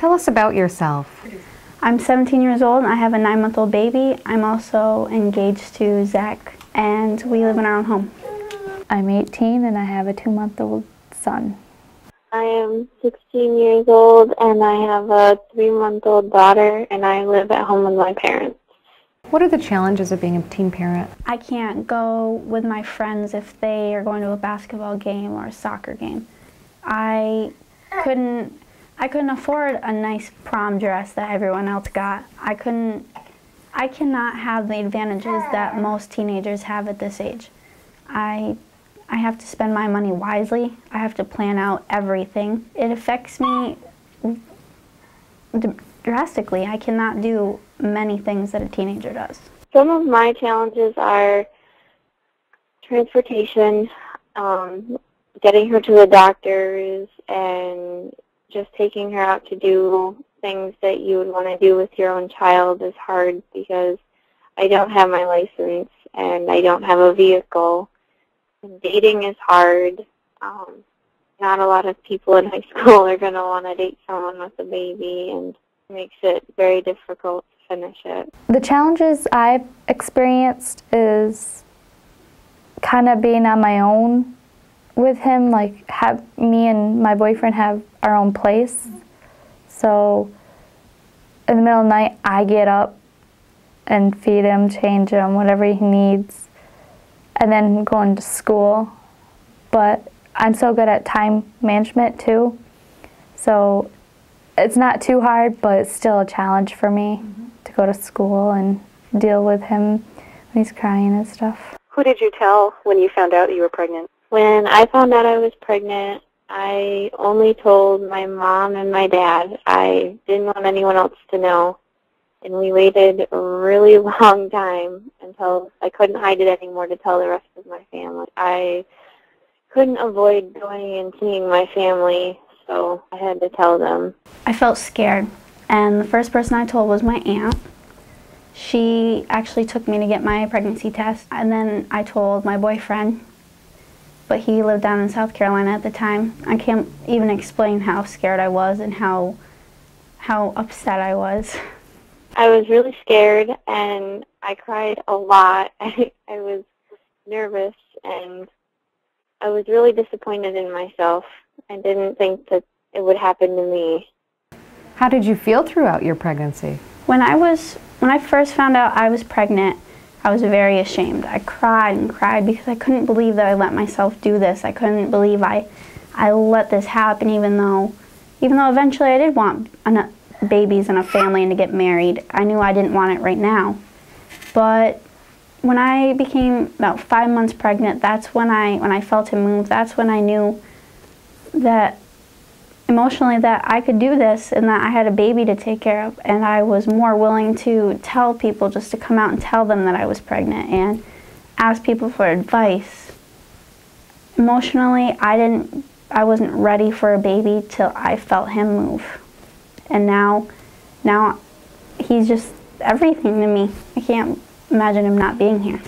Tell us about yourself. I'm 17 years old and I have a 9-month-old baby. I'm also engaged to Zach and we live in our own home. I'm 18 and I have a 2-month-old son. I am 16 years old and I have a 3-month-old daughter and I live at home with my parents. What are the challenges of being a teen parent? I can't go with my friends if they are going to a basketball game or a soccer game. I couldn't afford a nice prom dress that everyone else got. I cannot have the advantages that most teenagers have at this age. I have to spend my money wisely. I have to plan out everything. It affects me drastically. I cannot do many things that a teenager does. Some of my challenges are transportation, getting her to the doctors, and just taking her out to do things that you would want to do with your own child is hard because I don't have my license and I don't have a vehicle. And dating is hard. Not a lot of people in high school are going to want to date someone with a baby, and it makes it very difficult to finish it. The challenges I've experienced is kind of being on my own with him, like have me and my boyfriend have our own place. So in the middle of the night, I get up and feed him, change him, whatever he needs, and then going to school. But I'm so good at time management too, so it's not too hard, but it's still a challenge for me to go to school and deal with him when he's crying and stuff. Who did you tell when you found out that you were pregnant? When I found out I was pregnant, I only told my mom and my dad. I didn't want anyone else to know. And we waited a really long time until I couldn't hide it anymore to tell the rest of my family. I couldn't avoid going and seeing my family, so I had to tell them. I felt scared, and the first person I told was my aunt. She actually took me to get my pregnancy test, and then I told my boyfriend, but he lived down in South Carolina at the time. I can't even explain how scared I was and how upset I was. I was really scared, and I cried a lot. I was nervous, and I was really disappointed in myself. I didn't think that it would happen to me. How did you feel throughout your pregnancy? When I first found out I was pregnant, I was very ashamed. I cried and cried because I couldn't believe that I let myself do this. I couldn't believe I let this happen, even though eventually I did want babies and a family and to get married. I knew I didn't want it right now. But when I became about 5 months pregnant, that's when I felt him move. That's when I knew that emotionally that I could do this and that I had a baby to take care of, and I was more willing to tell people, just to come out and tell them that I was pregnant and ask people for advice. Emotionally, I wasn't ready for a baby till I felt him move. And now he's just everything to me. I can't imagine him not being here.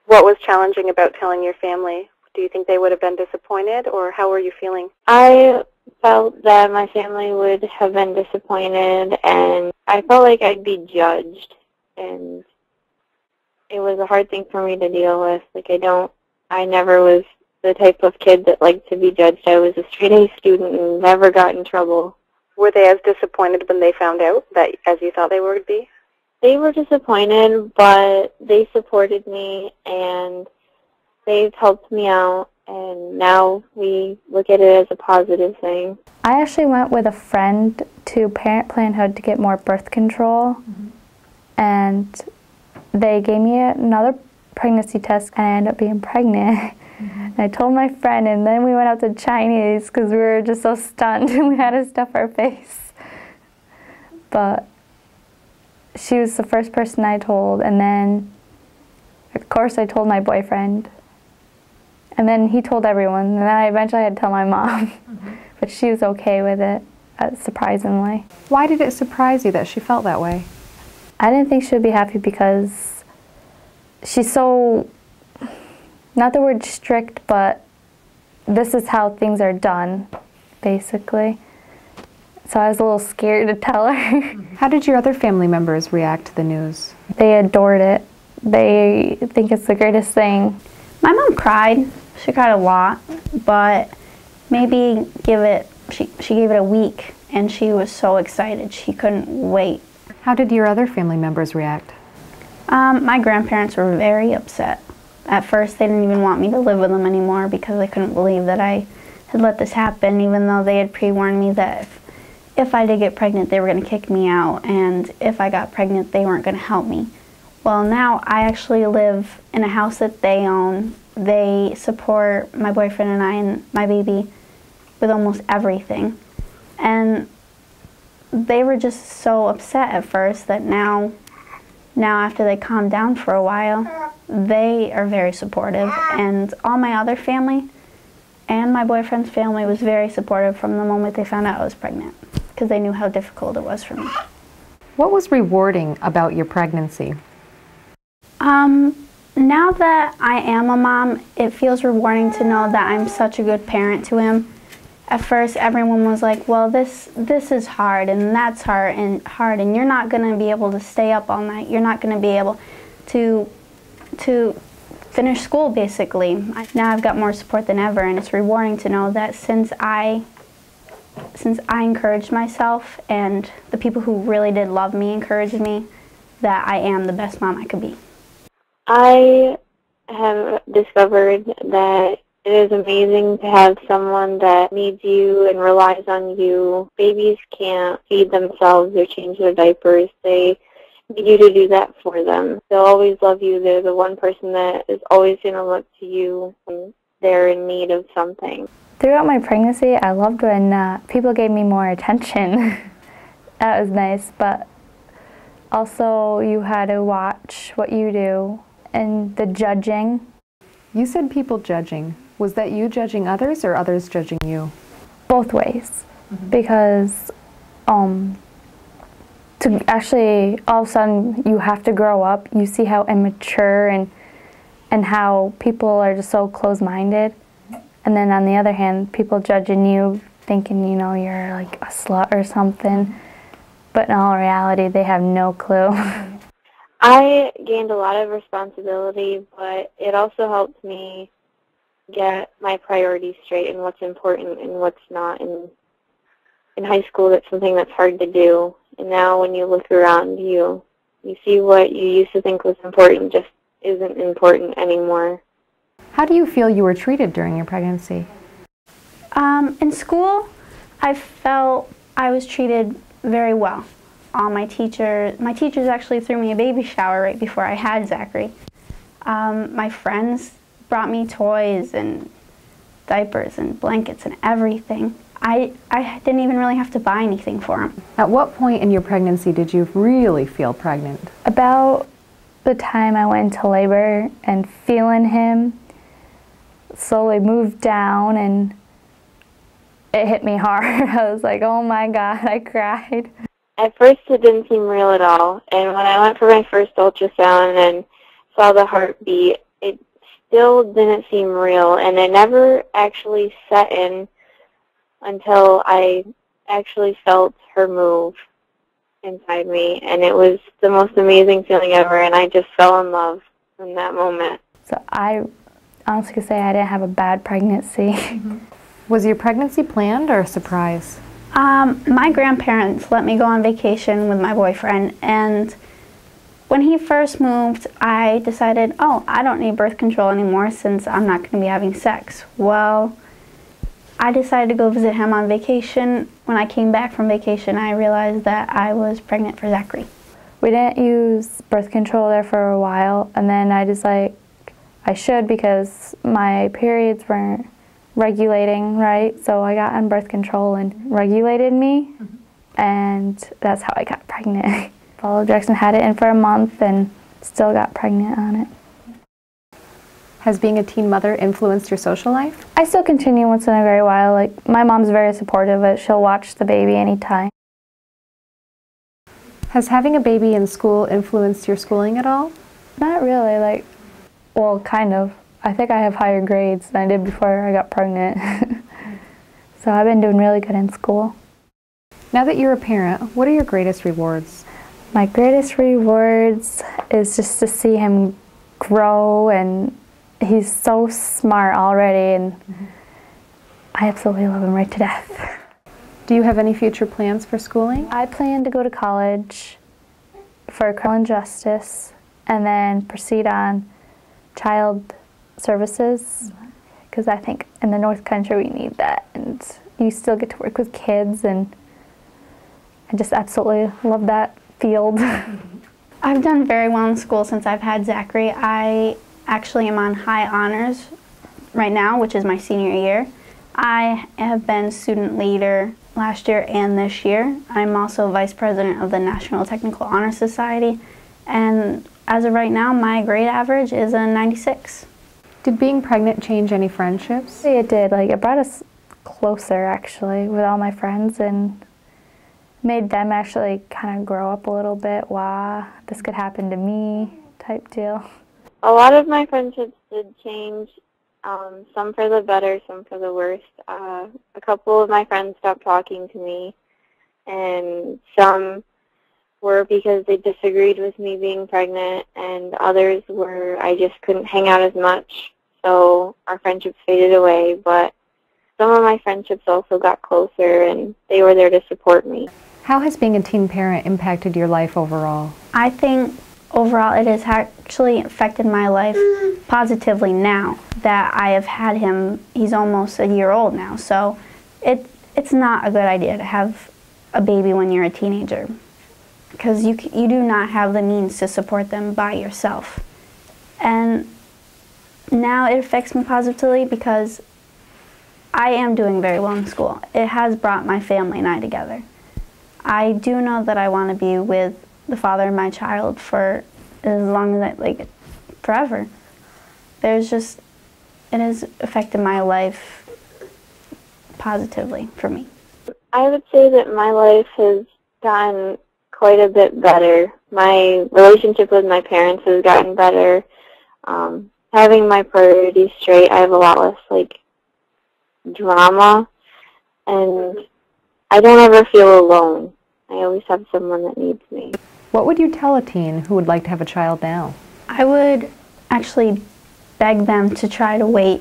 What was challenging about telling your family? Do you think they would have been disappointed, or how were you feeling? I felt that my family would have been disappointed, and I felt like I'd be judged, and it was a hard thing for me to deal with. I never was the type of kid that liked to be judged. I was a straight-A student and never got in trouble. Were they as disappointed when they found out as you thought they would be? They were disappointed, but they supported me, and they've helped me out, and now we look at it as a positive thing. I actually went with a friend to Parenthood to get more birth control, and they gave me another pregnancy test, and I ended up being pregnant. And I told my friend, and then we went out to Chinese because we were just so stunned and we had to stuff our face. But she was the first person I told, and then of course I told my boyfriend, and then he told everyone, and then I eventually had to tell my mom. But she was okay with it, surprisingly. Why did it surprise you that she felt that way? I didn't think she would be happy because she's so, not the word strict, but this is how things are done, basically. So I was a little scared to tell her. How did your other family members react to the news? They adored it. They think it's the greatest thing. My mom cried. She cried a lot, but maybe she gave it a week, and she was so excited. She couldn't wait. How did your other family members react? My grandparents were very upset. At first, they didn't even want me to live with them anymore because they couldn't believe that I had let this happen, even though they had pre-warned me that if I did get pregnant, they were going to kick me out, and if I got pregnant, they weren't going to help me. Well, now I actually live in a house that they own. They support my boyfriend and I and my baby with almost everything. And they were just so upset at first that now after they calmed down for a while, they are very supportive. And all my other family and my boyfriend's family was very supportive from the moment they found out I was pregnant, because they knew how difficult it was for me. What was rewarding about your pregnancy? Now that I am a mom, it feels rewarding to know that I'm such a good parent to him. At first, everyone was like, well, this is hard, and that's hard, and you're not going to be able to stay up all night. You're not going to be able to finish school, basically. Now I've got more support than ever, and it's rewarding to know that since I encouraged myself, and the people who really did love me encouraged me, that I am the best mom I could be. I have discovered that it is amazing to have someone that needs you and relies on you. Babies can't feed themselves or change their diapers. They need you to do that for them. They'll always love you. They're the one person that is always going to look to you when they're in need of something. Throughout my pregnancy, I loved when people gave me more attention. That was nice, but also you had to watch what you do and the judging. You said people judging. Was that you judging others or others judging you? Both ways, because to actually all of a sudden you have to grow up. You see how immature and how people are just so close-minded, and then on the other hand, people judging you, thinking you're like a slut or something, but in all reality, they have no clue. I gained a lot of responsibility, but it also helped me get my priorities straight and what's important and what's not. And in high school, that's something that's hard to do. And now when you look around, you see what you used to think was important just isn't important anymore. How do you feel you were treated during your pregnancy? In school, I felt I was treated very well. My teachers actually threw me a baby shower right before I had Zachary. My friends brought me toys and diapers and blankets and everything. I didn't even really have to buy anything for him. At what point in your pregnancy did you really feel pregnant? About the time I went into labor and feeling him slowly moved down, and it hit me hard. I was like, oh my God, I cried. At first, it didn't seem real at all. And when I went for my first ultrasound and saw the heartbeat, it still didn't seem real. And it never actually set in until I actually felt her move inside me. And it was the most amazing feeling ever. And I just fell in love in that moment. So I honestly could say I didn't have a bad pregnancy. Was your pregnancy planned or a surprise? My grandparents let me go on vacation with my boyfriend, and when he first moved, I decided, oh, I don't need birth control anymore since I'm not going to be having sex. Well, I decided to go visit him on vacation. When I came back from vacation, I realized that I was pregnant for Zachary. We didn't use birth control there for a while, and then I just I should, because my periods weren't regulating right, so I got on birth control and regulated me, and that's how I got pregnant. Followed Jackson, had it in for a month, and still got pregnant on it. Has being a teen mother influenced your social life? I still continue once in a very while. Like, my mom's very supportive of it. She'll watch the baby anytime. Has having a baby in school influenced your schooling at all? Not really, well, kind of. I think I have higher grades than I did before I got pregnant. So I've been doing really good in school. Now that you're a parent, what are your greatest rewards? My greatest rewards is just to see him grow, and he's so smart already, and I absolutely love him right to death. Do you have any future plans for schooling? I plan to go to college for criminal justice and then proceed on child services, because I think in the North Country we need that, and you still get to work with kids, and I just absolutely love that field. I've done very well in school since I've had Zachary. I actually am on high honors right now, which is my senior year. I have been student leader last year and this year. I'm also vice president of the National Technical Honor Society, and as of right now, my grade average is a 96. Did being pregnant change any friendships? It did. Like, it brought us closer, actually, with all my friends, and made them actually kind of grow up a little bit. Wow, this could happen to me type deal. A lot of my friendships did change, some for the better, some for the worse. A couple of my friends stopped talking to me, and some were because they disagreed with me being pregnant, and others were I just couldn't hang out as much, so our friendships faded away. But some of my friendships also got closer, and they were there to support me. How has being a teen parent impacted your life overall? I think overall it has actually affected my life positively now that I have had him. He's almost a year old now, so it's not a good idea to have a baby when you're a teenager, because you do not have the means to support them by yourself. And now it affects me positively because I am doing very well in school. It has brought my family and I together. I do know that I want to be with the father of my child for as long as forever. It has affected my life positively for me. I would say that my life has gotten quite a bit better. My relationship with my parents has gotten better. Having my priorities straight, I have a lot less drama, and I don't ever feel alone. I always have someone that needs me. What would you tell a teen who would like to have a child now? I would actually beg them to try to wait.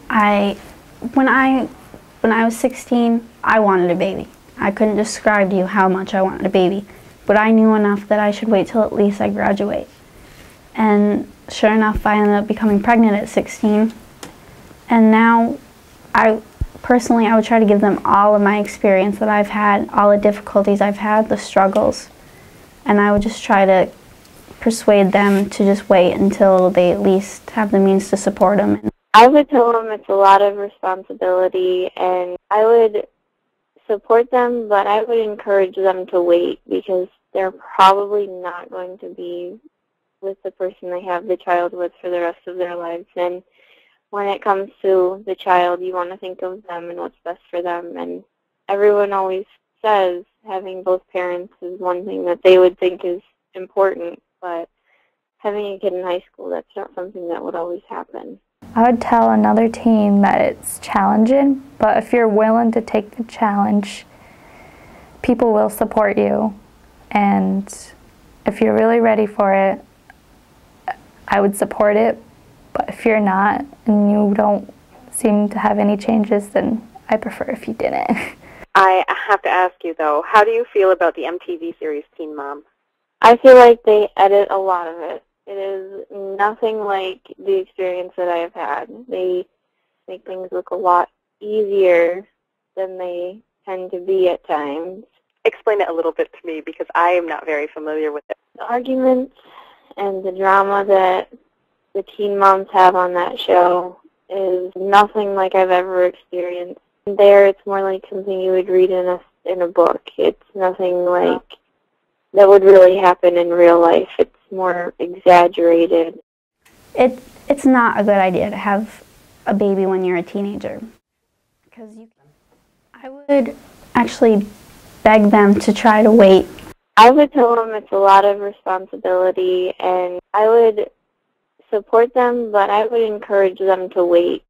When I was 16, I wanted a baby. I couldn't describe to you how much I wanted a baby, but I knew enough that I should wait till at least I graduate. And sure enough, I ended up becoming pregnant at 16, and now I would try to give them all of my experience that I've had, all the difficulties I've had, the struggles, and I would just try to persuade them to just wait until they at least have the means to support them. I would tell them it's a lot of responsibility, and I would support them, but I would encourage them to wait, because they're probably not going to be with the person they have the child with for the rest of their lives. And when it comes to the child, you want to think of them and what's best for them. And everyone always says having both parents is one thing that they would think is important, but having a kid in high school, that's not something that would always happen. I would tell another teen that it's challenging, but if you're willing to take the challenge, people will support you. And if you're really ready for it, I would support it. But if you're not and you don't seem to have any changes, then I prefer if you didn't. I have to ask you, though, how do you feel about the MTV series Teen Mom? I feel like they edit a lot of it. It is nothing like the experience that I have had. They make things look a lot easier than they tend to be at times. Explain it a little bit to me, because I am not very familiar with it. The arguments and the drama that the teen moms have on that show is nothing like I've ever experienced. There, it's more like something you would read in a book. It's nothing like that would really happen in real life. It's more exaggerated. It's not a good idea to have a baby when you're a teenager, because I would actually beg them to try to wait. I would tell them it's a lot of responsibility, and I would support them, but I would encourage them to wait,